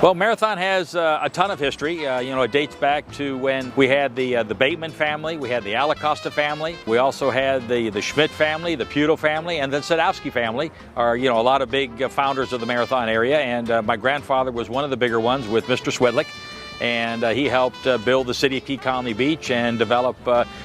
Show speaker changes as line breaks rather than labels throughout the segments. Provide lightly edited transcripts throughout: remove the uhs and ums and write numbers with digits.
Well, Marathon has a ton of history. It dates back to when we had the Bateman family, we had the Alacosta family, we also had the Schmidt family, the Puto family, and the Sadowski family are, a lot of big founders of the Marathon area. And my grandfather was one of the bigger ones with Mr. Swidlick. And he helped build the city of Key Colony Beach and develop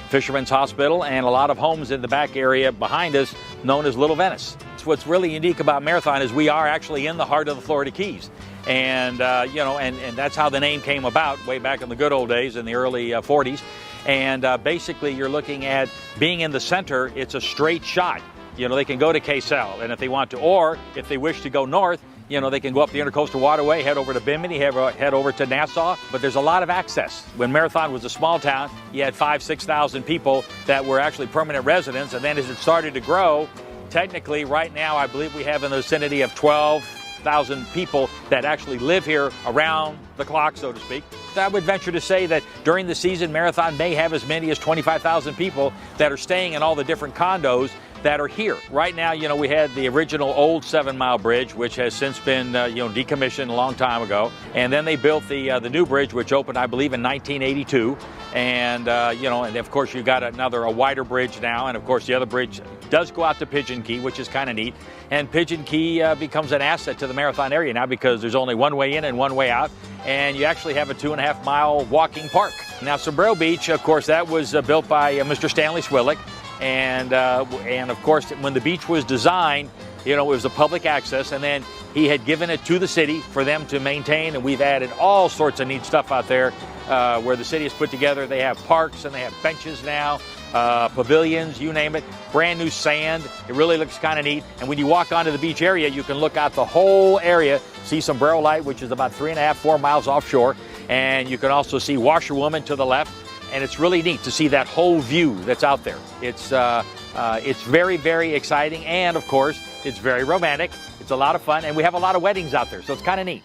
Fisherman's Hospital and a lot of homes in the back area behind us known as Little Venice. What's really unique about Marathon is we are actually in the heart of the Florida Keys. And, and that's how the name came about way back in the good old days in the early 40s. And basically you're looking at being in the center, it's a straight shot. They can go to Casel, and if they want to, or if they wish to go north, they can go up the Intercoastal Waterway, head over to Bimini, head over to Nassau, but there's a lot of access. When Marathon was a small town, you had 5,000-6,000 people that were actually permanent residents, and then as it started to grow, technically right now I believe we have in the vicinity of 12,000 people that actually live here around the clock, so to speak. I would venture to say that during the season, Marathon may have as many as 25,000 people that are staying in all the different condos that are here. Right now, we had the original old 7-mile bridge, which has since been, decommissioned a long time ago. And then they built the new bridge, which opened, I believe, in 1982. And, and of course, you've got a wider bridge now. And of course, the other bridge does go out to Pigeon Key, which is kind of neat. And Pigeon Key becomes an asset to the Marathon area now because there's only one way in and one way out. And you actually have a 2.5-mile walking park. Now, Sombrero Beach, of course, that was built by Mr. Stanley Swidlick. And of course, when the beach was designed, it was a public access, and then he had given it to the city for them to maintain, and we've added all sorts of neat stuff out there where the city has put together. They have parks, and they have benches now, pavilions, you name it, brand new sand. It really looks kind of neat. And when you walk onto the beach area, you can look out the whole area, see Sombrero Light, which is about 3.5-4 miles offshore, and you can also see Washerwoman to the left. And it's really neat to see that whole view that's out there. It's very, very exciting, and of course, it's very romantic. It's a lot of fun, and we have a lot of weddings out there, so it's kind of neat.